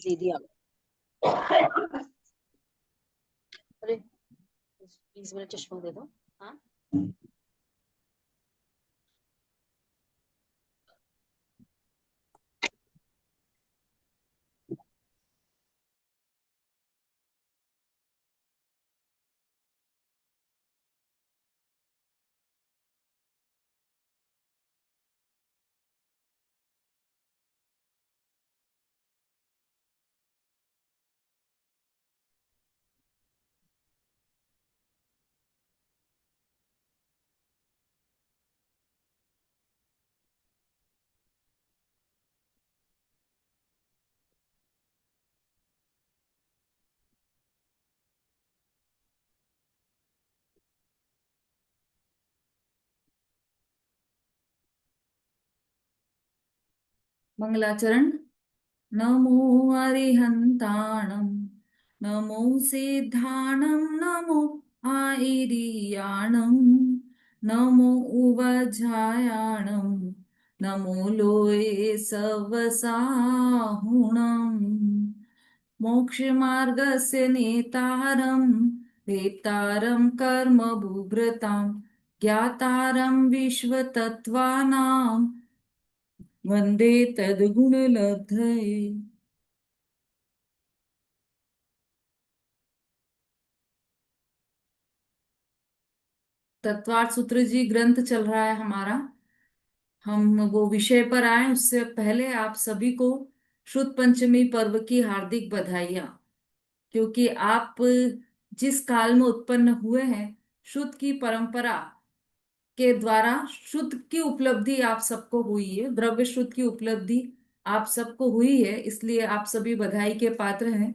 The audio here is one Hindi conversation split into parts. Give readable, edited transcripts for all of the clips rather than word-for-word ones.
दीदी आ अरे प्लीज मेरा चश्मा दे दो। हाँ मंगलाचरण। नमो अरिहंताणं, नमो सिद्धाणं, नमो आयिरियाणं, नमो उवझायाणं, नमो लोये सवसाहुणम्। मोक्षमार्गस्य नेतारं वेत्तारं कर्मभूभृतां ज्ञातारं विश्वतत्त्वानां वन्दे तद्गुणलब्धये। तत्वार्थ सूत्र जी ग्रंथ चल रहा है हमारा। हम वो विषय पर आए उससे पहले आप सभी को शुद्ध पंचमी पर्व की हार्दिक बधाइयाँ। क्योंकि आप जिस काल में उत्पन्न हुए हैं, शुद्ध की परंपरा के द्वारा शुद्ध की उपलब्धि आप सबको हुई है, द्रव्य शुद्ध की उपलब्धि आप सबको हुई है, इसलिए आप सभी बधाई के पात्र हैं।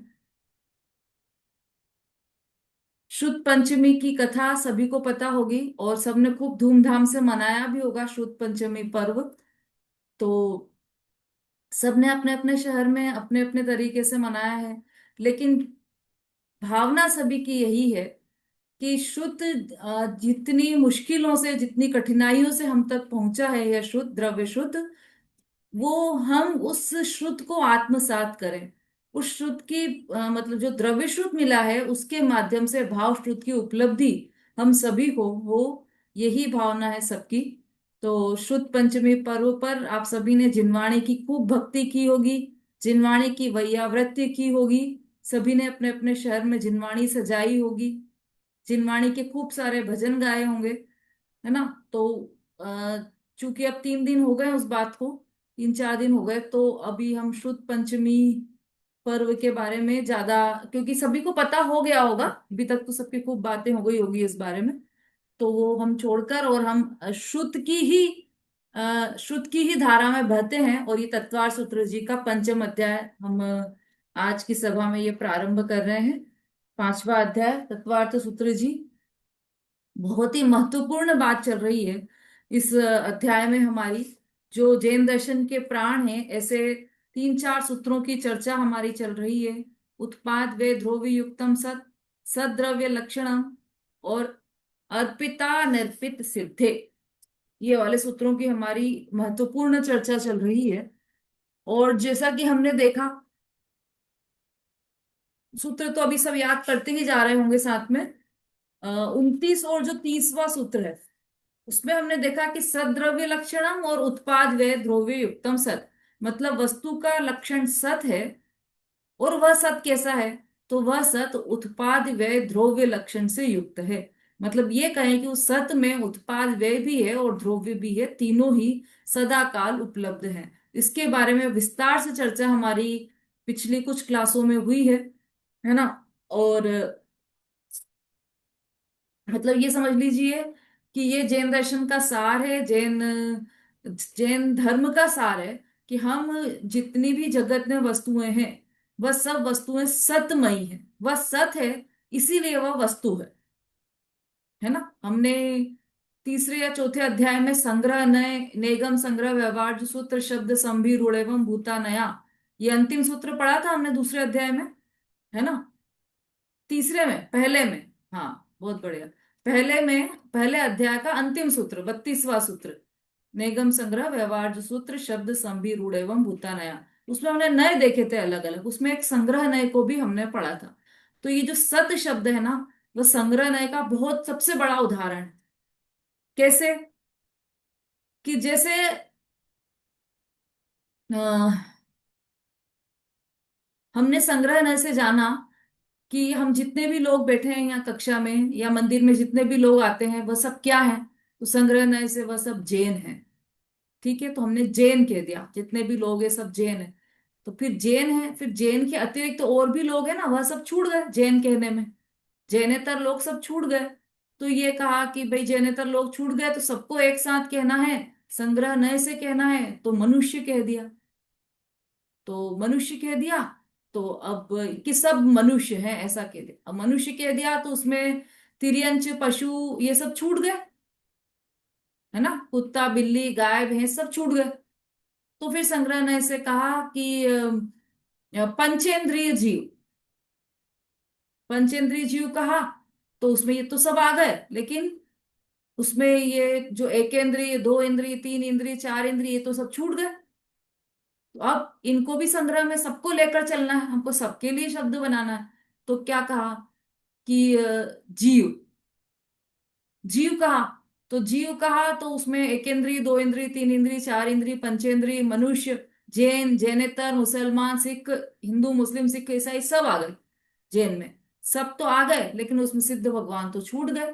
शुद्ध पंचमी की कथा सभी को पता होगी और सबने खूब धूमधाम से मनाया भी होगा शुद्ध पंचमी पर्व। तो सबने अपने अपने शहर में अपने अपने तरीके से मनाया है, लेकिन भावना सभी की यही है कि शुद्ध जितनी मुश्किलों से जितनी कठिनाइयों से हम तक पहुंचा है यह शुद्ध द्रव्य शुद्ध, वो हम उस शुद्ध को आत्मसात करें। उस शुद्ध की मतलब जो द्रव्य शुद्ध मिला है उसके माध्यम से भाव शुद्ध की उपलब्धि हम सभी को हो, यही भावना है सबकी। तो शुद्ध पंचमी पर्व पर आप सभी ने जिनवाणी की खूब भक्ति की होगी, जिनवाणी की वैयावृत्ति की होगी, सभी ने अपने अपने शहर में जिनवाणी सजाई होगी, जिनवाणी के खूब सारे भजन गाए होंगे, है ना। तो अ, चूंकि अब 3 दिन हो गए उस बात को, 3-4 दिन हो गए, तो अभी हम शुद्ध पंचमी पर्व के बारे में ज्यादा, क्योंकि सभी को पता हो गया होगा, अभी तक तो सबकी खूब बातें हो गई होगी इस बारे में, तो वो हम छोड़कर और हम शुद्ध की ही धारा में बहते हैं। और ये तत्वार सूत्र जी का पंचम अध्याय हम आज की सभा में ये प्रारंभ कर रहे हैं। 5वां अध्याय तत्वार्थ सूत्र जी। बहुत ही महत्वपूर्ण बात चल रही है इस अध्याय में हमारी। जो जैन दर्शन के प्राण हैं, ऐसे 3-4 सूत्रों की चर्चा हमारी चल रही है। उत्पाद वे ध्रुवी युक्तम सत, सद्रव्य लक्षणम और अर्पिता निर्पित सिद्धे, ये वाले सूत्रों की हमारी महत्वपूर्ण चर्चा चल रही है। और जैसा कि हमने देखा, सूत्र तो अभी सब याद करते ही जा रहे होंगे साथ में। 29 और जो 30वां सूत्र है, उसमें हमने देखा कि सद्द्रव्य लक्षणम और उत्पाद व्यय द्रव्य युक्तम सत, मतलब वस्तु का लक्षण सत है। और वह सत कैसा है? तो वह सत उत्पाद व्यय द्रव्य लक्षण से युक्त है। मतलब ये कहें कि उस सत में उत्पाद व्यय भी है और द्रव्य भी है, तीनों ही सदा काल उपलब्ध है। इसके बारे में विस्तार से चर्चा हमारी पिछली कुछ क्लासों में हुई है ना। और मतलब ये समझ लीजिए कि ये जैन दर्शन का सार है, जैन जैन धर्म का सार है कि हम जितनी भी जगत में वस्तुएं हैं, वह सब वस्तुएं सतमयी हैं, वह सत है, इसीलिए वह वस्तु है ना। हमने तीसरे या चौथे अध्याय में संग्रह नय नेगम संग्रह व्यवहार सूत्र शब्द संभि रूढ़ एवं भूता नया, ये अंतिम सूत्र पढ़ा था हमने दूसरे अध्याय में, है ना। तीसरे में, पहले में, हाँ, बहुत बढ़िया। पहले में, पहले अध्याय का अंतिम सूत्र 32वां सूत्र, नेगम संग्रह व्यवहार सूत्र शब्द संभि रूढ़ एवं भूतानया। उसमें हमने नए देखे थे अलग अलग, उसमें एक संग्रह नय को भी हमने पढ़ा था। तो ये जो सत शब्द है ना, वो संग्रह नय का बहुत सबसे बड़ा उदाहरण है। कैसे? कि जैसे हमने संग्रह नय से जाना कि हम जितने भी लोग बैठे हैं यहाँ कक्षा में या मंदिर में, जितने भी लोग आते हैं वह सब क्या है? तो संग्रह नय से वह सब जैन है। ठीक है, तो हमने जैन कह दिया, जितने भी लोग हैं सब जैन है। तो फिर जैन है, फिर जैन के अतिरिक्त तो और भी लोग हैं ना, वह सब छूट गए जैन कहने में। जैनेतर लोग सब छूट गए। तो ये कहा कि भाई जैनेतर लोग छूट गए तो सबको एक साथ कहना है, संग्रह नय से कहना है, तो मनुष्य कह दिया। तो मनुष्य कह दिया। तो अब कि सब मनुष्य हैं ऐसा कह दिया, अब मनुष्य कह दिया तो उसमें तिर्यंच पशु ये सब छूट गए, है ना, कुत्ता बिल्ली गाय भैंस सब छूट गए। तो फिर संग्रह ने से कहा कि पंचेंद्रिय जीव, पंचेंद्रिय जीव कहा। तो उसमें ये तो सब आ गए, लेकिन उसमें ये जो एक इंद्रिय दो इंद्रिय तीन इंद्रिय चार इंद्रिय ये तो सब छूट गए। तो अब इनको भी संग्रह में सबको लेकर चलना है, हमको सबके लिए शब्द बनाना है। तो क्या कहा कि जीव, जीव कहा। तो जीव कहा तो उसमें एक इंद्रिय दो इंद्रिय तीन इंद्रिय चार इंद्रिय पंचेंद्रिय मनुष्य जैन जैनेतर मुसलमान सिख हिंदू मुस्लिम सिख ईसाई सब आ गए। जैन में सब तो आ गए, लेकिन उसमें सिद्ध भगवान तो छूट गए,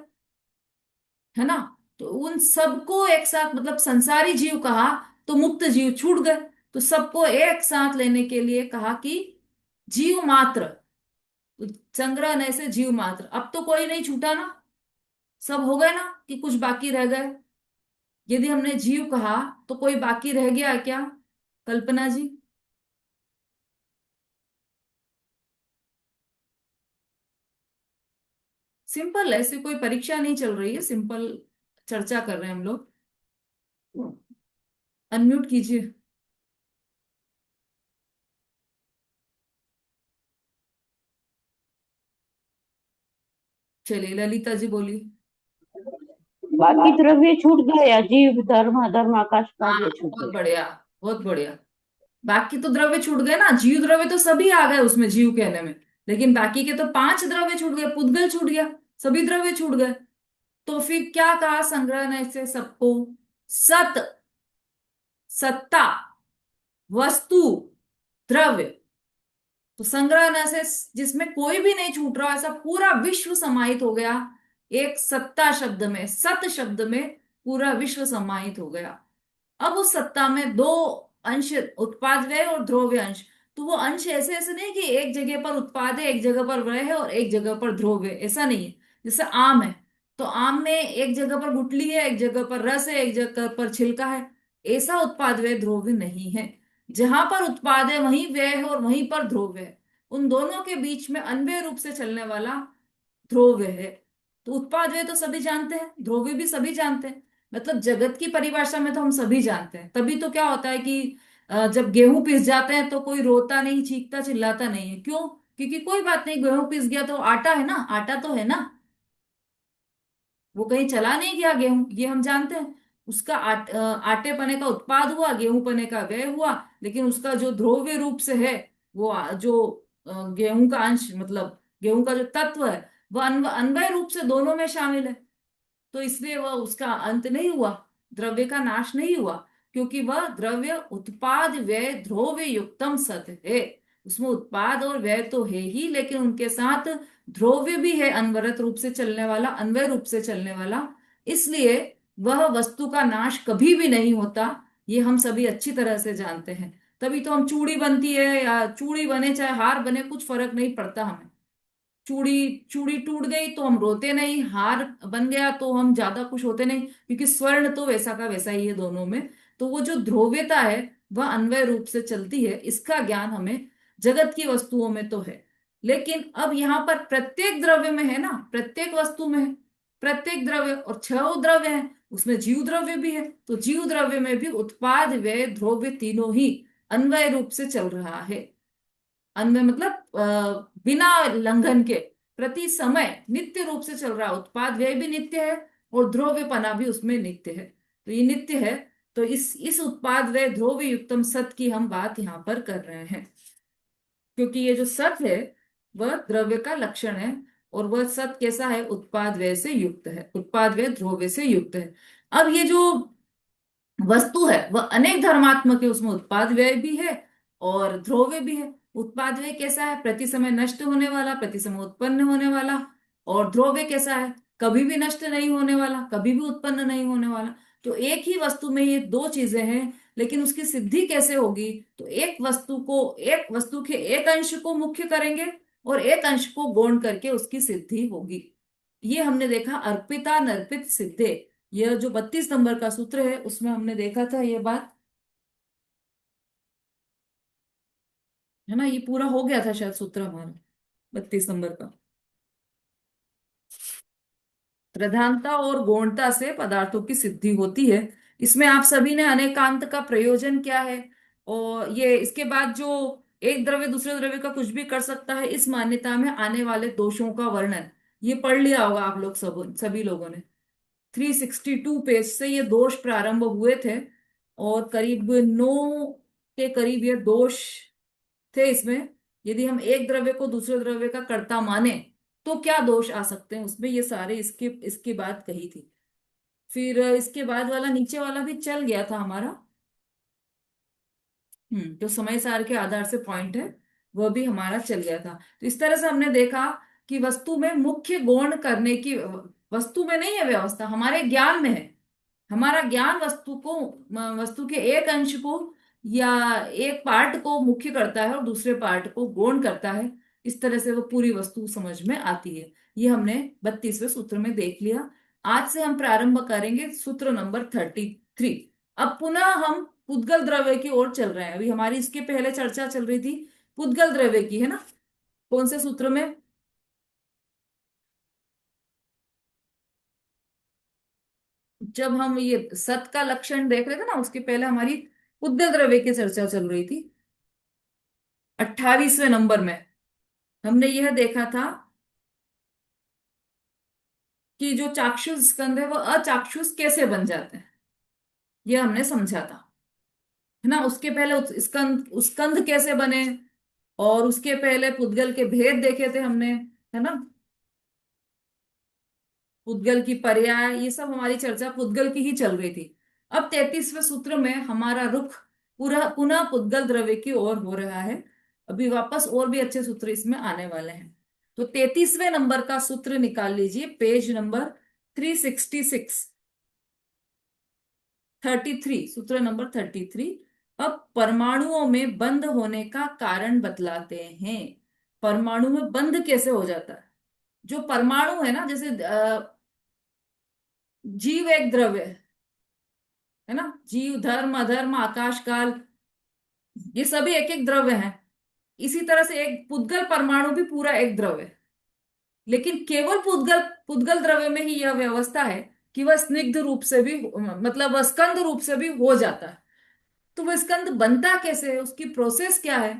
है ना। तो उन सबको एक साथ, मतलब संसारी जीव कहा तो मुक्त जीव छूट गए। तो सबको एक साथ लेने के लिए कहा कि जीव मात्र। तो संग्रह ने से जीव मात्र, अब तो कोई नहीं छूटा ना, सब हो गए ना, कि कुछ बाकी रह गए? यदि हमने जीव कहा तो कोई बाकी रह गया क्या, कल्पना जी? सिंपल है, ऐसी कोई परीक्षा नहीं चल रही है, सिंपल चर्चा कर रहे हैं हम लोग। अनम्यूट कीजिए। चलिए ललिता जी बोलिए। बाकी द्रव्य छूट गया, जीव धर्म अधर्म आकाश हाँ, कार्य छूट बहुत गया। बढ़िया, बहुत बढ़िया। बाकी तो द्रव्य छूट गए ना, जीव द्रव्य तो सभी आ गए उसमें जीव कहने में, लेकिन बाकी के तो पांच द्रव्य छूट गए, पुद्गल छूट गया, सभी द्रव्य छूट गए। तो फिर क्या कहा संग्रह ने से सबको? सत, सत्ता, वस्तु, द्रव्य। तो संग्रह न से जिसमें कोई भी नहीं छूट रहा, ऐसा पूरा विश्व समाहित हो गया एक सत्ता शब्द में, सत शब्द में पूरा विश्व समाहित हो गया। अब उस सत्ता में दो अंश, उत्पाद व्यय और ध्रुव अंश। तो वो अंश ऐसे ऐसे नहीं कि एक जगह पर उत्पाद है एक जगह पर व्यय है और एक जगह पर ध्रुव है, ऐसा नहीं है। जैसे आम है, तो आम में एक जगह पर गुठली है एक जगह पर रस है एक जगह पर छिलका है, ऐसा उत्पाद व्यय ध्रुव नहीं है। जहां पर उत्पाद है वहीं व्यय है और वहीं पर ध्रुव है। उन दोनों के बीच में अन्वय रूप से चलने वाला ध्रुव है। तो उत्पाद व्यय तो सभी जानते हैं, ध्रुव भी सभी जानते हैं, मतलब जगत की परिभाषा में तो हम सभी जानते हैं। तभी तो क्या होता है कि जब गेहूं पिस जाते हैं तो कोई रोता नहीं चीखता चिल्लाता नहीं है, क्यों? क्योंकि कोई बात नहीं, गेहूं पिस गया तो आटा है ना, आटा तो है ना, वो कहीं चला नहीं गया गेहूं, ये हम जानते हैं। उसका आटे पने का उत्पाद हुआ, गेहूं पने का व्यय हुआ, लेकिन उसका जो ध्रुवीय रूप से है, वो जो गेहूं का अंश, मतलब गेहूं का जो तत्व है, वह अन्वय रूप से दोनों में शामिल है। तो इसलिए वह उसका अंत नहीं हुआ, द्रव्य का नाश नहीं हुआ, क्योंकि वह द्रव्य उत्पाद व्यय ध्रुव युक्तम सत है। उसमें उत्पाद और व्यय तो है ही, लेकिन उनके साथ ध्रुव्य भी है, अनवरत रूप से चलने वाला, अन्वय रूप से चलने वाला। इसलिए वह वस्तु का नाश कभी भी नहीं होता, ये हम सभी अच्छी तरह से जानते हैं। तभी तो हम चूड़ी बनती है या चूड़ी बने चाहे हार बने, कुछ फर्क नहीं पड़ता हमें। चूड़ी चूड़ी टूट गई तो हम रोते नहीं, हार बन गया तो हम ज्यादा खुश होते नहीं, क्योंकि स्वर्ण तो वैसा का वैसा ही है दोनों में। तो वो जो ध्रुव्यता है वह अन्वय रूप से चलती है, इसका ज्ञान हमें जगत की वस्तुओं में तो है। लेकिन अब यहाँ पर प्रत्येक द्रव्य में है ना, प्रत्येक वस्तु में है, प्रत्येक द्रव्य, और छह द्रव्य है उसमें जीव द्रव्य भी है। तो जीव द्रव्य में भी उत्पाद व्यय ध्रुव्य तीनों ही अन्वय रूप से चल रहा है। अन्वय मतलब बिना लंघन के, प्रति समय नित्य रूप से चल रहा है। उत्पाद व्यय भी नित्य है और ध्रुव्यपना भी उसमें नित्य है। तो ये नित्य है, तो इस उत्पाद व ध्रुव युक्तम सत की हम बात यहाँ पर कर रहे हैं, क्योंकि ये जो सत है वह द्रव्य का लक्षण है, और वह सत कैसा है, उत्पाद व्यय से युक्त है, उत्पाद व्यय ध्रुव से युक्त है। अब ये जो वस्तु है वह अनेक धर्मात्मक है, उसमें उत्पाद व्यय भी है और ध्रुव भी है। उत्पाद व्यय कैसा है, प्रति समय नष्ट होने वाला, प्रति समय उत्पन्न होने वाला। और ध्रुव कैसा है, कभी भी नष्ट नहीं होने वाला, कभी भी उत्पन्न नहीं होने वाला। तो एक ही वस्तु में ये दो चीजें हैं, लेकिन उसकी सिद्धि कैसे होगी, तो एक वस्तु के एक अंश को मुख्य करेंगे और एक अंश को गौण करके उसकी सिद्धि होगी। ये हमने देखा अर्पिता नर्पित सिद्धे, यह जो 32 नंबर का सूत्र है उसमें हमने देखा था ये बात, है ना। ये पूरा हो गया था शायद सूत्र हमारा 32 नंबर का। प्रधानता और गौणता से पदार्थों की सिद्धि होती है। इसमें आप सभी ने अनेकांत का प्रयोजन क्या है, और ये इसके बाद जो एक द्रव्य दूसरे द्रव्य का कुछ भी कर सकता है, इस मान्यता में आने वाले दोषों का वर्णन ये पढ़ लिया होगा आप लोग सभी लोगों ने। 362 पेज से ये दोष प्रारंभ हुए थे, और करीब 9 के करीब ये दोष थे इसमें। यदि हम एक द्रव्य को दूसरे द्रव्य का कर्ता माने तो क्या दोष आ सकते हैं उसमें, ये सारे इसके इसकी बात कही थी। फिर इसके बाद वाला नीचे वाला भी चल गया था हमारा। जो समय सार के आधार से पॉइंट है वह भी हमारा चल गया था। तो इस तरह से हमने देखा कि वस्तु में मुख्य गौण करने की, वस्तु में नहीं है व्यवस्था, हमारे ज्ञान में है। हमारा ज्ञान वस्तु के एक अंश को या एक पार्ट को मुख्य करता है और दूसरे पार्ट को गौण करता है। इस तरह से वो पूरी वस्तु समझ में आती है। ये हमने 32वें सूत्र में देख लिया। आज से हम प्रारंभ करेंगे सूत्र नंबर 33। अब पुनः हम पुद्गल द्रव्य की ओर चल रहे हैं। अभी हमारी इसके पहले चर्चा चल रही थी पुद्गल द्रव्य की, है ना। कौन से सूत्र में, जब हम ये सत का लक्षण देख रहे थे ना, उसके पहले हमारी पुद्गल द्रव्य की चर्चा चल रही थी। 28वें नंबर में हमने यह देखा था कि जो चाक्षुष स्कंद है वह अचाक्षुष कैसे बन जाते हैं, यह हमने समझा था, है ना। उसके पहले स्कंद कैसे बने, और उसके पहले पुद्गल के भेद देखे थे हमने, है ना। पुद्गल की पर्याय, ये सब हमारी चर्चा पुद्गल की ही चल रही थी। अब 33वें सूत्र में हमारा रुख पूरा पुनः पुद्गल द्रव्य की ओर हो रहा है। अभी वापस और भी अच्छे सूत्र इसमें आने वाले हैं। तो 33वें नंबर का सूत्र निकाल लीजिए, पेज नंबर 366, 33, सूत्र नंबर 33। अब परमाणुओं में बंद होने का कारण बतलाते हैं। परमाणु में बंद कैसे हो जाता है, जो परमाणु है ना, जैसे जीव एक द्रव्य है ना, जीव, धर्म, अधर्म, आकाश काल, ये सभी एक एक द्रव्य हैं। इसी तरह से एक पुद्गल परमाणु भी पूरा एक द्रव्य है, लेकिन केवल पुद्गल पुद्गल द्रव्य में ही यह व्यवस्था है कि वह स्निग्ध रूप से भी, मतलब वह स्कंद रूप से भी हो जाता है। तो वह स्कंद बनता कैसे है, उसकी प्रोसेस क्या है,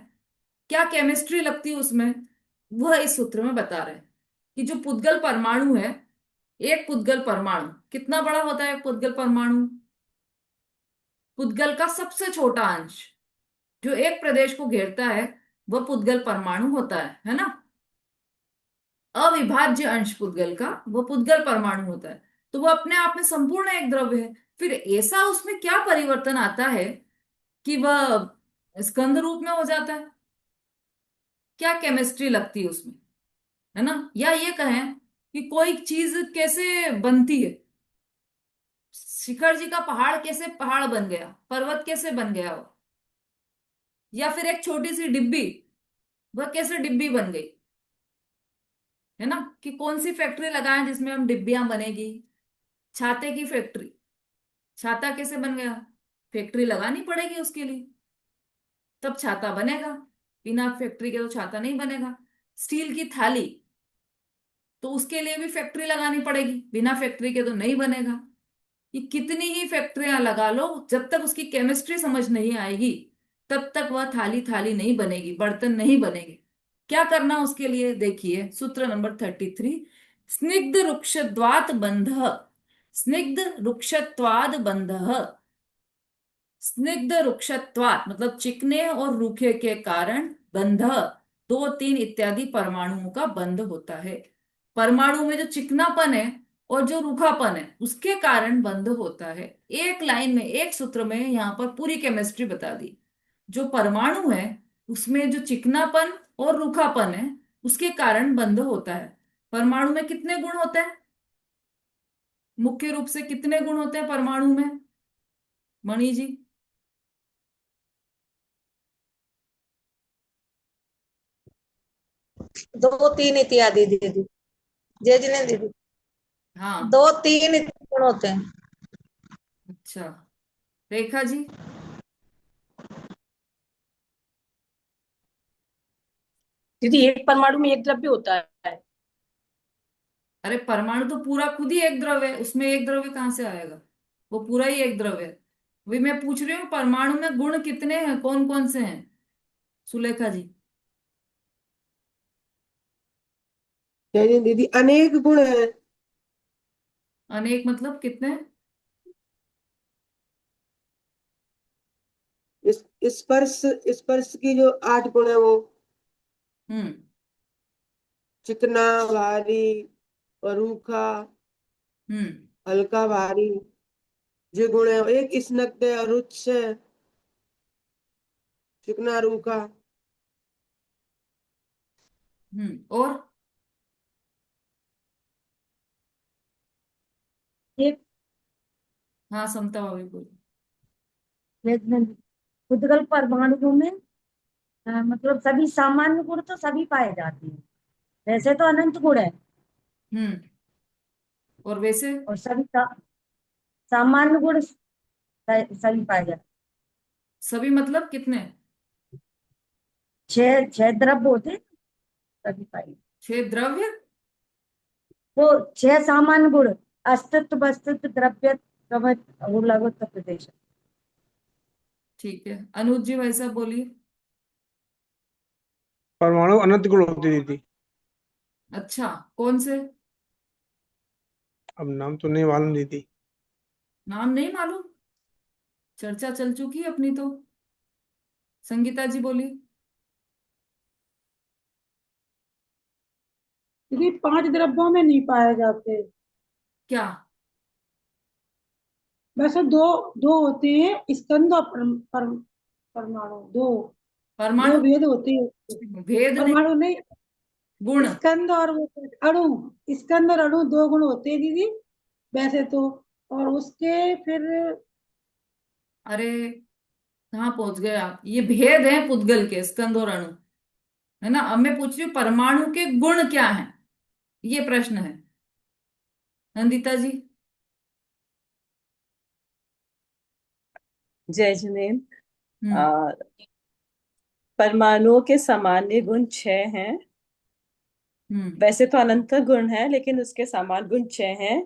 क्या केमिस्ट्री लगती है उसमें, वह इस सूत्र में बता रहे हैं। कि जो पुद्गल परमाणु है, एक पुद्गल परमाणु कितना बड़ा होता है, एक पुद्गल परमाणु, पुद्गल का सबसे छोटा अंश जो एक प्रदेश को घेरता है वह पुद्गल परमाणु होता है ना। अविभाज्य अंश पुद्गल का वो पुद्गल परमाणु होता है। तो वो अपने आप में संपूर्ण एक द्रव्य है। फिर ऐसा उसमें क्या परिवर्तन आता है कि वह स्कंद रूप में हो जाता है, क्या केमिस्ट्री लगती है उसमें, है ना। या ये कहें कि कोई चीज कैसे बनती है, शिखर जी का पहाड़ कैसे पहाड़ बन गया, पर्वत कैसे बन गया वो, या फिर एक छोटी सी डिब्बी वह कैसे डिब्बी बन गई, है ना। कि कौन सी फैक्ट्री लगाएं जिसमें हम डिब्बियां बनेगी, छाते की फैक्ट्री, छाता कैसे बन गया, फैक्ट्री लगानी पड़ेगी उसके लिए तब छाता बनेगा, बिना फैक्ट्री के तो छाता नहीं बनेगा। स्टील की थाली, तो उसके लिए भी फैक्ट्री लगानी पड़ेगी, बिना फैक्ट्री के तो नहीं बनेगा। ये कितनी ही फैक्ट्रियां लगा लो, जब तक उसकी केमिस्ट्री समझ नहीं आएगी तब तक वह थाली थाली नहीं बनेगी, बर्तन नहीं बनेगी। क्या करना उसके लिए, देखिए सूत्र नंबर 33। स्निग्ध रुक्षत्वात् बंध, स्निग्ध रुक्षत्वाद बंध, स्निग्ध रुक्षत्वात् मतलब चिकने और रूखे के कारण बंध, दो तीन इत्यादि परमाणुओं का बंध होता है। परमाणु में जो चिकनापन है और जो रूखापन है उसके कारण बंध होता है। एक लाइन में, एक सूत्र में यहाँ पर पूरी केमिस्ट्री बता दी। जो परमाणु है उसमें जो चिकनापन और रूखापन है उसके कारण बंध होता है। परमाणु में कितने गुण होते हैं? मुख्य रूप से कितने गुण होते हैं परमाणु में, मणि जी? दो तीन इत्यादि दीदी। जय जिने दीदी, हाँ, दो तीन गुण होते हैं। अच्छा। रेखा जी? दीदी एक परमाणु में एक द्रव्य होता है। अरे परमाणु तो पूरा खुद ही एक द्रव्य है, उसमें एक द्रव्य कहाँ से आएगा? वो पूरा ही एक द्रव्य है। अभी मैं पूछ रही हूँ परमाणु में गुण कितने हैं, कौन कौन से हैं? सुलेखा जी? जय दीदी, अनेक गुण है। अनेक मतलब कितने? इस स्पर्श स्पर्श की जो 8 गुण है वो हम्म। चिकना, भारी और रूखा, हम्म। हल्का, भारी, जो गुण है। एक स्निग्ध है, रुच्छ है, चिकना, रूखा। और एक हाँ, समता भाभी बोलो। खुदगल परमाणु में मतलब सभी सामान्य गुण तो सभी पाए जाते हैं। वैसे तो अनंत गुण है हम्म। और वैसे? और सभी सामान्य गुण सभी पाए जाते हैं। सभी मतलब कितने? छह छह द्रव्य होते हैं, सभी पाए जाते 6 द्रव्य? हैं। वो छह सामान्य गुण: अस्तित्व, वस्तुत्व, द्रव्य, प्रवृत्त और लघुत्व, प्रदेश। ठीक है, अनुज जी वैसा बोलिए। परमाणु अनंत गुण होती दीदी। अच्छा, कौन से? अब नाम तो नहीं मालूम दीदी। नाम नहीं मालूम? चर्चा चल चुकी है अपनी तो। संगीता जी बोलिए। क्योंकि 5 द्रव्यों में नहीं पाए जाते। क्या? वैसे दो दो होते हैं, स्कंद और परमाणु। दो दो परमाणु? भेद होते हैं। भेद नहीं, परमाणु नहीं, गुण। स्कंद और वो अणु। स्कंद और अणु दो गुण होते हैं दीदी वैसे तो। और उसके फिर अरे कहाँ पहुंच गए आप? ये भेद है पुद्गल के, स्कंद और अणु, है ना। अब मैं पूछ रही हूँ परमाणु के गुण क्या हैं, ये प्रश्न है। नंदिता जी? जय जिनेन्द्र। हम्म। परमाणुओं के सामान्य गुण 6 हैं। हम्म। वैसे तो अनंत गुण है लेकिन उसके सामान्य गुण 6 हैं।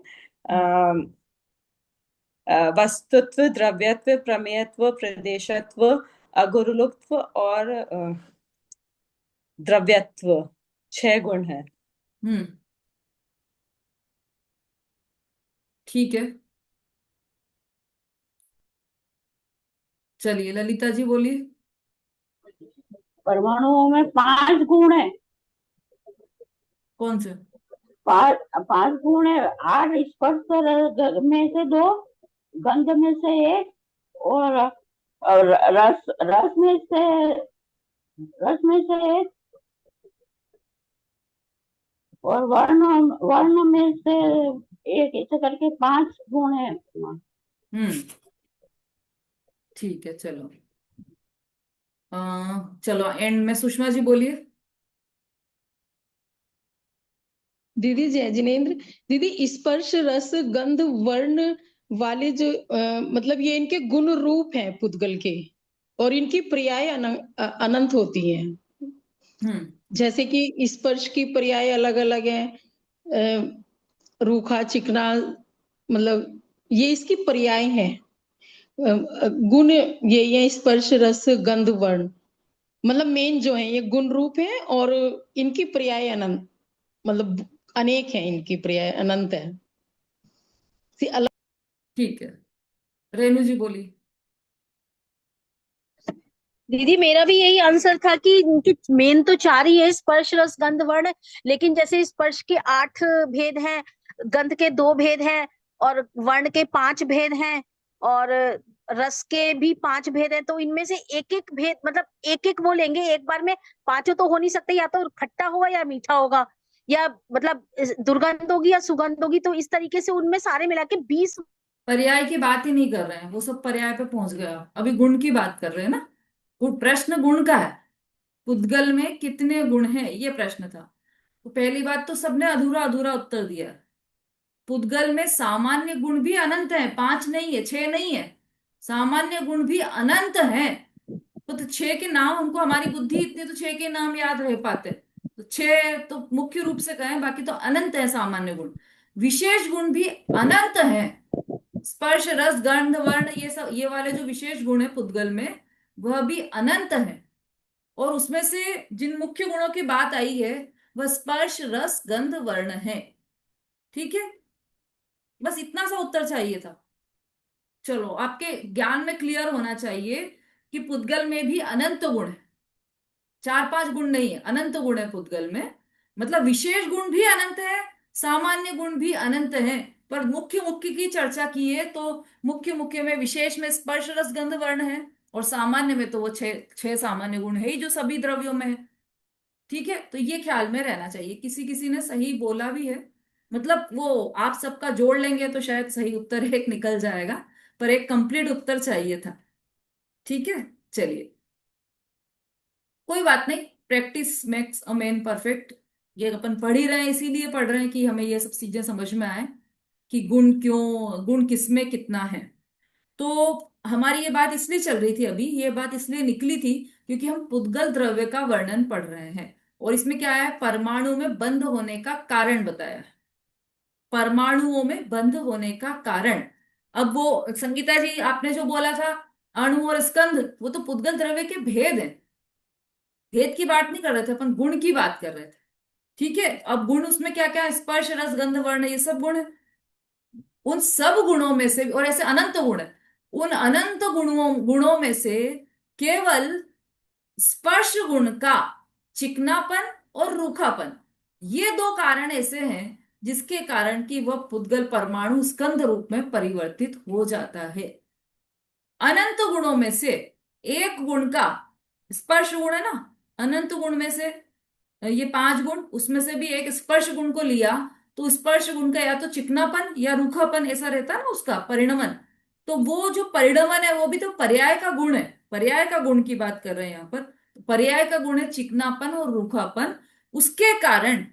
वस्तुत्व, द्रव्यत्व, प्रमेयत्व, प्रदेशत्व, अगुरुत्व और द्रव्यत्व। 6 गुण है। हम्म। ठीक है, चलिए ललिता जी बोलिए। परमाणुओं में 5 गुण है। कौन से? 5 गुण है। 8 स्पर्श में से 2, गंध में से 1 और रस रस में से 1 और वर्ण वर्ण में से 1, ऐसे करके 5 गुण है। हम्म। ठीक है, चलो। चलो एंड में सुषमा जी बोलिए। दीदी जय जिनेन्द्र। दीदी स्पर्श, रस, गंध, वर्ण वाले जो मतलब ये इनके गुण रूप हैं पुद्गल के, और इनकी पर्याय अनंत होती हैं। जैसे कि स्पर्श की पर्याय अलग अलग है, रूखा, चिकना, मतलब ये इसकी पर्याय हैं। गुण ये स्पर्श, रस, गंध, वर्ण मतलब मेन जो है ये गुण रूप है, और इनकी पर्याय अनंत, मतलब अनेक है, इनकी पर्याय अनंत है। ठीक है, रेणु जी बोलिए। दीदी मेरा भी यही आंसर था कि इनके मेन तो चार ही है, स्पर्श रस गंध वर्ण। लेकिन जैसे स्पर्श के 8 भेद हैं, गंध के 2 भेद हैं, और वर्ण के 5 भेद हैं, और रस के भी 5 भेद हैं। तो इनमें से एक एक भेद, मतलब एक एक वो लेंगे एक बार में। पांचों तो हो नहीं सकते, या तो खट्टा होगा या मीठा होगा, या मतलब दुर्गंध होगी या सुगंध होगी। तो इस तरीके से उनमें सारे मिला के 20। पर्याय की बात ही नहीं कर रहे हैं, वो सब पर्याय पे पहुंच गया। अभी गुण की बात कर रहे हैं ना। प्रश्न गुण का है। पुद्गल में कितने गुण हैं, ये प्रश्न था। तो पहली बात तो सबने अधूरा अधूरा उत्तर दिया। पुद्गल में सामान्य गुण भी अनंत है, 5 नहीं है, 6 नहीं है। सामान्य गुण भी अनंत है। तो 6 के नाम, हमको हमारी बुद्धि इतनी तो 6 के नाम याद रह पाते। तो 6 तो मुख्य रूप से कहें, बाकी तो अनंत है सामान्य गुण। विशेष गुण भी अनंत है। स्पर्श रस गंध वर्ण, ये सब, ये वाले जो विशेष गुण है पुद्गल में, वह भी अनंत है। और उसमें से जिन मुख्य गुणों की बात आई है, वह स्पर्श रस गंध वर्ण है। ठीक है, बस इतना सा उत्तर चाहिए था। चलो, आपके ज्ञान में क्लियर होना चाहिए कि पुद्गल में भी अनंत गुण है। 4-5 गुण नहीं है, अनंत गुण है पुद्गल में। मतलब विशेष गुण भी अनंत है, सामान्य गुण भी अनंत है। पर मुख्य मुख्य की चर्चा की है तो मुख्य मुख्य में, विशेष में स्पर्श रस गंध वर्ण है, और सामान्य में तो वो 6 सामान्य गुण है ही जो सभी द्रव्यों में है। ठीक है, तो ये ख्याल में रहना चाहिए। किसी किसी ने सही बोला भी है, मतलब वो आप सबका जोड़ लेंगे तो शायद सही उत्तर एक निकल जाएगा, पर एक कंप्लीट उत्तर चाहिए था। ठीक है, चलिए, कोई बात नहीं। Practice makes a man perfect. ये अपन पढ़ ही रहे हैं, इसीलिए पढ़ रहे हैं कि हमें ये सब चीजें समझ में आए कि गुण क्यों, गुण किसमें कितना है। तो हमारी ये बात इसलिए चल रही थी, अभी ये बात इसलिए निकली थी क्योंकि हम पुद्गल द्रव्य का वर्णन पढ़ रहे हैं। और इसमें क्या है, परमाणु में बंद होने का कारण बताया है। परमाणुओं में बंद होने का कारण। अब वो संगीता जी, आपने जो बोला था अणु और स्कंध, वो तो पुद्गल द्रव्य के भेद हैं। भेद की बात नहीं कर रहे थे अपन, गुण की बात कर रहे थे। ठीक है, अब गुण उसमें क्या क्या है, स्पर्श रस गंध वर्ण, ये सब गुण है। उन सब गुणों में से, और ऐसे अनंत गुण है, उन अनंत गुणों गुणों में से केवल स्पर्श गुण का चिकनापन और रूखापन, ये 2 कारण ऐसे हैं जिसके कारण कि वह पुद्गल परमाणु स्कंध रूप में परिवर्तित हो जाता है। अनंत गुणों में से एक गुण का, स्पर्श गुण है ना, अनंत गुण में से ये 5 गुण, उसमें से भी एक स्पर्श गुण को लिया, तो स्पर्श गुण का या तो चिकनापन या रूखापन ऐसा रहता है ना उसका परिणमन। तो वो जो परिणमन है वो भी तो पर्याय का गुण है। पर्याय का गुण की बात कर रहे हैं यहाँ पर। तो पर्याय का गुण है चिकनापन और रूखापन। उसके कारण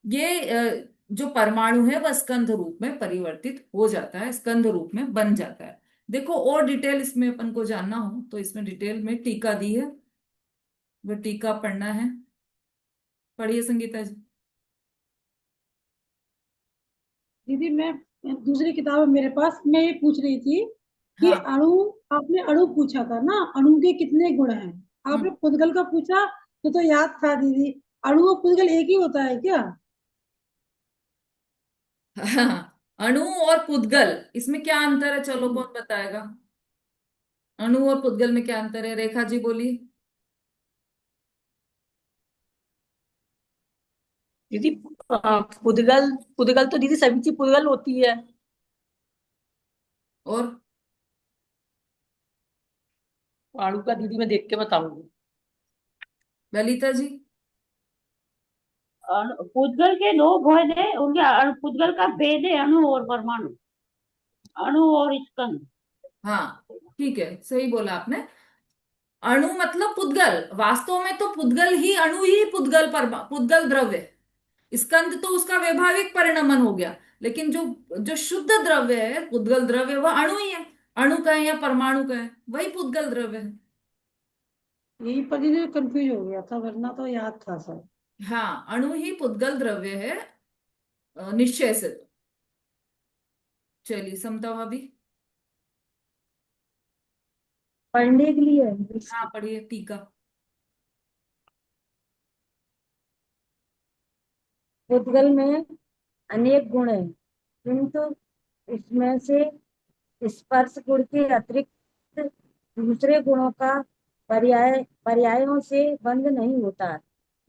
ये जो परमाणु है वह स्कंध रूप में परिवर्तित हो जाता है, स्कंध रूप में बन जाता है। देखो, और डिटेल इसमें अपन को जानना हो तो इसमें डिटेल में टीका दी है, वह टीका पढ़ना है। पढ़िए संगीता जी। दीदी मैं, दूसरी किताब है मेरे पास, मैं ये पूछ रही थी कि हाँ। अणु, आपने अणु पूछा था ना, अणु के कितने गुण हैं। आपने हम्म। पुद्गल का पूछा तो याद था दीदी। अणु और पुद्गल एक ही होता है क्या? हाँ, अणु और पुद्गल, इसमें क्या अंतर है, चलो कौन बताएगा। अणु और पुद्गल में क्या अंतर है, रेखा जी बोलिए। दीदी पुद्गल, पुद्गल तो दीदी सभी की पुद्गल होती है। और अणु का दीदी मैं देख के बताऊंगी। ललिता जी। पुद्गल के 2 भेद है, उनके पुद्गल का भेद है अणु और परमाणु, अणु और स्कंद। हाँ, ठीक है, सही बोला आपने। अणु मतलब पुद्गल, वास्तव में तो पुद्गल ही, अणु ही पुद्गल पुद्गल द्रव्य है। स्कंद तो उसका वैभाविक परिणमन हो गया, लेकिन जो जो शुद्ध द्रव्य है, पुद्गल द्रव्य, वह अणु ही है। अणु का है या परमाणु का है, वही पुद्गल द्रव्य है। यही पर दीदी कंफ्यूज हो गया था, वरना तो याद था सब। हाँ, अणु ही पुद्गल द्रव्य है, निश्चय से तो। चलिए, समता भाभी। पढ़ने के लिए हाँ, पढ़िए टीका। पुद्गल में अनेक गुण है, किंतु इसमें से स्पर्श गुण के अतिरिक्त दूसरे गुणों का पर्यायों से बंध नहीं होता।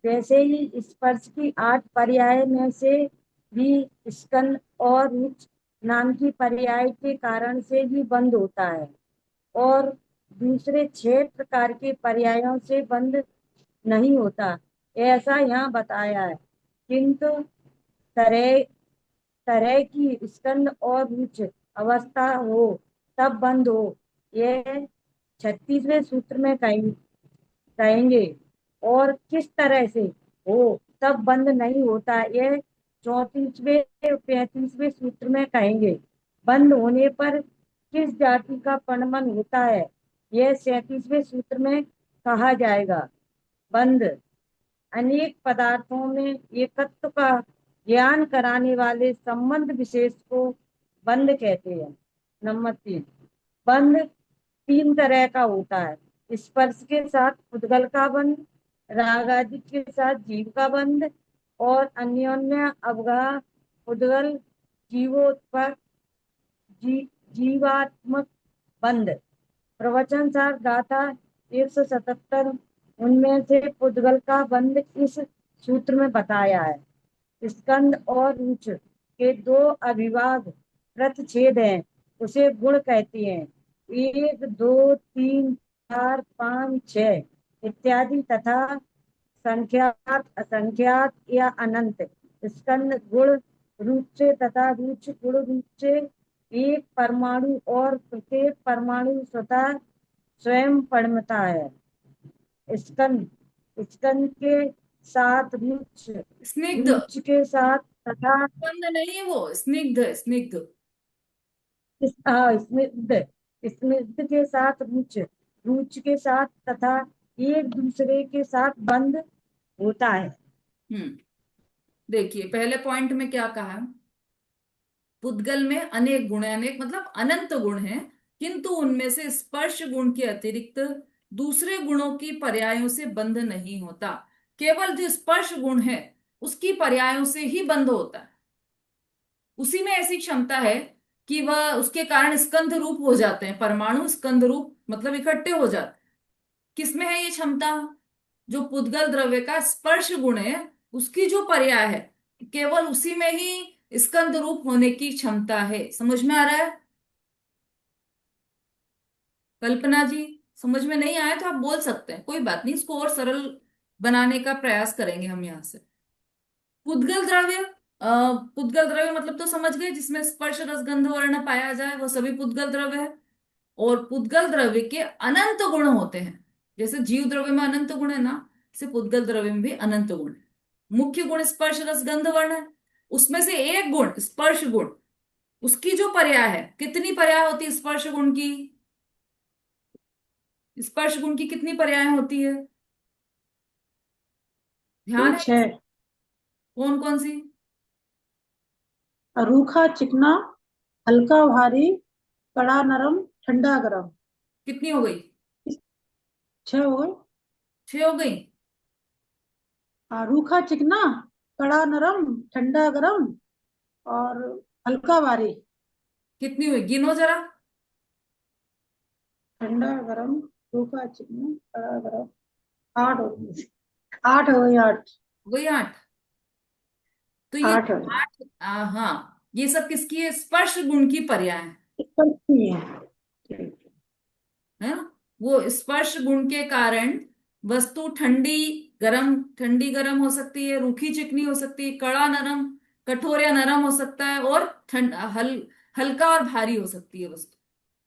जैसे ही स्पर्श की 8 पर्याय में से भी स्कंद और रुच नाम की पर्याय के कारण से ही बंध होता है, और दूसरे 6 प्रकार के पर्यायों से बंध नहीं होता, ऐसा यहाँ बताया है। किंतु तरह तरह की स्कंद और रुच अवस्था हो तब बंद हो, यह 36वें सूत्र में कहेंगे, और किस तरह से हो तब बंद नहीं होता, यह 34वें 35वें सूत्र में कहेंगे। बंद होने पर किस जाति का पणमन होता है, यह 37वें सूत्र में कहा जाएगा। बंद अनेक पदार्थों में एकत्व का ज्ञान कराने वाले संबंध विशेष को बंद कहते हैं। नंबर 3, बंध 3 तरह का होता है। स्पर्श के साथ पुद्गल का बंध, राग आदि के साथ जीव का बंध, और अन्योन्य अवगाह पुद्गल जीवोत्पक जीवात्मक बंध। प्रवचन सार गाथा 177, उनमें से पुद्गल का बंध इस सूत्र में बताया है। स्कंद और रुच के 2 अविभाग प्रतिच्छेद हैं, उसे गुण कहते हैं। 1, 2, 3, 4, 5, 6 इत्यादि तथा संख्यात, असंख्यात या अनंत। स्कंद गुण रूप से तथा रुच गुण रूप से एक परमाणु और प्रत्येक परमाणु स्वतः स्वयं परिणमता है। स्कंद स्कंद के साथ रुच स्निग्ध, रुच के साथ तथा स्कंद नहीं है वो, स्निग्ध है, स्निग्ध। स्निग्ध स्निग्ध के साथ रुच रुच के साथ तथा एक दूसरे के साथ बंध होता है। देखिए पहले पॉइंट में क्या कहा, पुद्गल में अनेक गुण है, अनेक मतलब अनंत गुण हैं, किंतु उनमें से स्पर्श गुण के अतिरिक्त दूसरे गुणों की पर्यायों से बंध नहीं होता। केवल जो स्पर्श गुण है उसकी पर्यायों से ही बंध होता है। उसी में ऐसी क्षमता है कि वह उसके कारण स्कंध रूप हो जाते हैं, परमाणु स्कंध रूप मतलब इकट्ठे हो जाते हैं। किसमें है ये क्षमता? जो पुद्गल द्रव्य का स्पर्श गुण है उसकी जो पर्याय है, केवल उसी में ही स्कंद रूप होने की क्षमता है। समझ में आ रहा है? कल्पना जी, समझ में नहीं आया तो आप बोल सकते हैं, कोई बात नहीं, इसको और सरल बनाने का प्रयास करेंगे हम यहां से। पुद्गल द्रव्य, पुद्गल द्रव्य मतलब तो समझ गए, जिसमें स्पर्श रस गंध वर्ण पाया जाए वो सभी पुद्गल द्रव्य है। और पुद्गल द्रव्य के अनंत गुण होते हैं, जैसे जीव द्रव्य में अनंत गुण है ना, इसे पुद्गल द्रव्य में भी अनंत गुण है। मुख्य गुण स्पर्श रस गंध वर्ण है, उसमें से एक गुण स्पर्श गुण, उसकी जो पर्याय है, कितनी पर्याय होती है स्पर्श गुण की? स्पर्श गुण की कितनी पर्याय होती है? ध्यान है? 6, कौन कौन सी? रूखा चिकना, हल्का भारी, कड़ा नरम, ठंडा गरम। कितनी हो गई? 6 हो गए। 6 हो गई। रूखा चिकना, कड़ा नरम, ठंडा गरम और हल्का भारी। कितनी हुई, गिनो जरा। ठंडा गरम, रूखा चिकना, कड़ा गरम, 8 हो गई। 8 हो गई, 8। वही 8। तो ये 8 हो गई। 8, हाँ, ये सब किसकी है? स्पर्श गुण की पर्याय है, नहीं है। ठीक। है ना? वो स्पर्श गुण के कारण वस्तु ठंडी गरम हो सकती है, रूखी चिकनी हो सकती है, कड़ा नरम, कठोर या नरम हो सकता है, और हल्का और भारी हो सकती है वस्तु।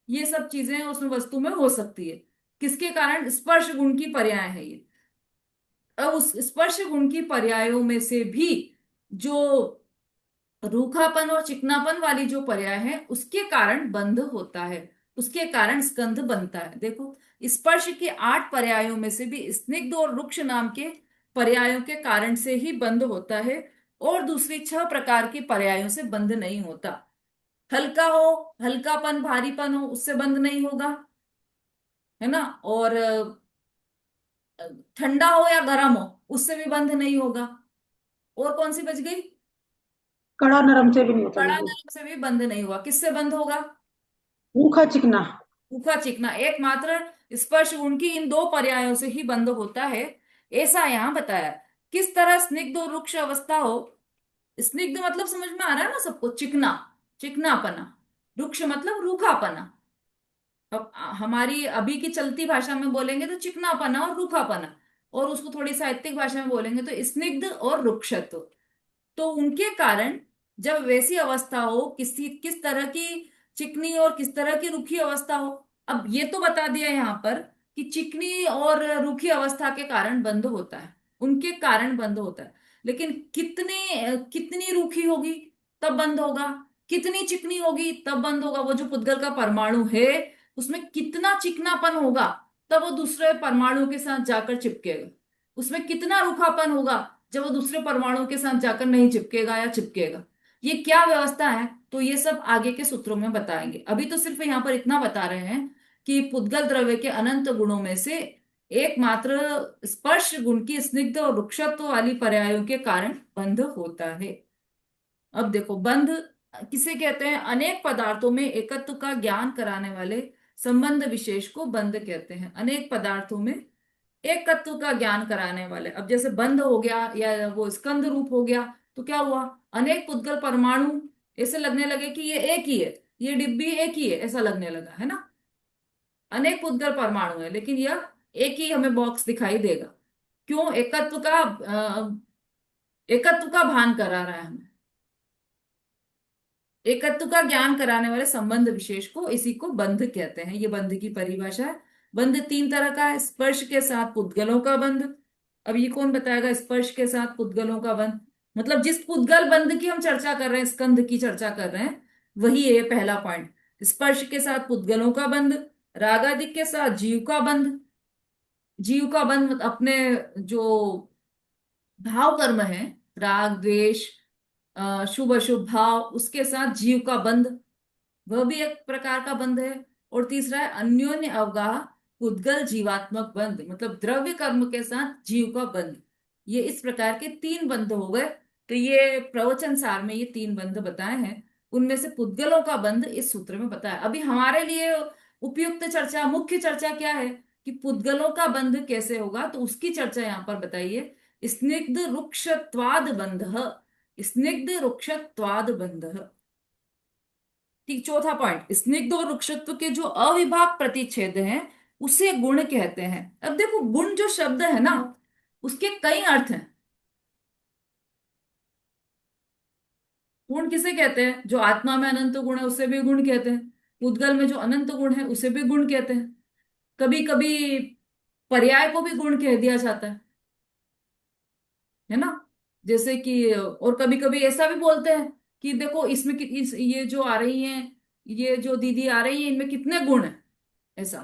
ये सब चीजें उसमें वस्तु में हो सकती है, किसके कारण? स्पर्श गुण की पर्याय है ये। अब उस स्पर्श गुण की पर्यायों में से भी जो रूखापन और चिकनापन वाली जो पर्याय है उसके कारण बंध होता है, उसके कारण स्कंध बनता है। देखो, स्पर्श के 8 पर्यायों में से भी स्निग्ध और रुक्ष नाम के पर्यायों के कारण से ही बंध होता है, और दूसरी 6 प्रकार की पर्यायों से बंध नहीं होता। हल्का हो, हल्कापन, भारीपन हो, उससे बंध नहीं होगा, है ना? और ठंडा हो या गर्म हो, उससे भी बंध नहीं होगा। और कौन सी बच गई? कड़ा नरम से भी नहीं होता कड़ा दीदी। नरम से भी बंध नहीं हुआ, किससे बंध होगा? रूखा चिकना। रूखा चिकना, एकमात्र स्पर्श गुण की इन दो पर्यायों से ही बंध होता है, ऐसा यहाँ बताया। किस तरह स्निग्ध और रुक्ष अवस्था हो। स्निग्ध मतलब समझ में आ रहा है ना सबको, चिकना, चिकनापना। रुक्ष मतलब रूखापना। अब हमारी अभी की चलती भाषा में बोलेंगे तो चिकनापना और रूखापना, और उसको थोड़ी साहित्यिक भाषा में बोलेंगे तो स्निग्ध और रुक्षत्व। तो उनके कारण जब वैसी अवस्था हो, किस तरह की चिकनी और किस तरह की रूखी अवस्था हो। अब ये तो बता दिया यहाँ पर कि चिकनी और रूखी अवस्था के कारण बंध होता है, उनके कारण बंध होता है। लेकिन कितनी कितनी रूखी होगी तब बंद होगा, कितनी चिकनी होगी तब बंद होगा। वो जो पुद्गल का परमाणु है उसमें कितना चिकनापन होगा तब वो दूसरे परमाणु के साथ जाकर चिपकेगा। उसमें कितना रूखापन होगा जब वो दूसरे परमाणु के साथ जाकर नहीं चिपकेगा या चिपकेगा। ये क्या व्यवस्था है, तो ये सब आगे के सूत्रों में बताएंगे। अभी तो सिर्फ यहाँ पर इतना बता रहे हैं कि पुद्गल द्रव्य के अनंत गुणों में से एकमात्र स्पर्श गुण की स्निग्ध और रुक्षत्व वाली पर्यायों के कारण बंध होता है। अब देखो, बंध किसे कहते हैं। अनेक पदार्थों में एकत्व का ज्ञान कराने वाले संबंध विशेष को बंध कहते हैं। अनेक पदार्थों में एकत्व का ज्ञान कराने वाले। अब जैसे बंध हो गया या वो स्कंद रूप हो गया तो क्या हुआ, अनेक पुद्गल परमाणु ऐसे लगने लगे कि ये एक ही है, ये डिब्बी एक ही है, ऐसा लगने लगा, है ना। अनेक पुद्गल परमाणु है लेकिन यह एक ही हमें बॉक्स दिखाई देगा। क्यों, एकत्व का भान करा रहा है हमें। एकत्व का ज्ञान कराने वाले संबंध विशेष को, इसी को बंध कहते हैं। ये बंध की परिभाषा है। बंध तीन तरह का है। स्पर्श के साथ पुद्गलों का बंध। अब ये कौन बताएगा, स्पर्श के साथ पुद्गलों का बंध मतलब जिस पुद्गल बंध की हम चर्चा कर रहे हैं, स्कंध की चर्चा कर रहे हैं, वही है पहला पॉइंट। स्पर्श के साथ पुद्गलों का बंध, रागादिक के साथ जीव का बंध। जीव का बंध मतलब अपने जो भाव कर्म है, राग द्वेष, शुभ अशुभ भाव, उसके साथ जीव का बंध, वह भी एक प्रकार का बंध है। और तीसरा है अन्योन्य अवगाह पुद्गल जीवात्मक बंध, मतलब द्रव्य कर्म के साथ जीव का बंध। ये इस प्रकार के तीन बंध हो गए। तो ये प्रवचन सार में ये तीन बंध बताए हैं, उनमें से पुद्गलों का बंध इस सूत्र में बताया। अभी हमारे लिए उपयुक्त चर्चा, मुख्य चर्चा क्या है कि पुद्गलों का बंध कैसे होगा, तो उसकी चर्चा यहाँ पर बताइए। स्निग्ध रुक्षत्वाद बंध, स्निग्ध रुक्षत्वाद बंध। ठीक, चौथा पॉइंट, स्निग्ध और रुक्षत्व के जो अविभाग प्रतिच्छेद हैं उसे गुण कहते हैं। अब देखो, गुण जो शब्द है ना, उसके कई अर्थ हैं। गुण किसे कहते हैं, जो आत्मा में अनंत गुण है उसे भी गुण कहते हैं। पुद्गल में जो अनंत गुण है उसे भी गुण कहते हैं। कभी कभी पर्याय को भी गुण कह दिया जाता है ना। जैसे कि, और कभी कभी ऐसा भी बोलते हैं कि देखो इसमें ये जो आ रही हैं, ये जो दीदी आ रही है, इनमें कितने गुण हैं, ऐसा।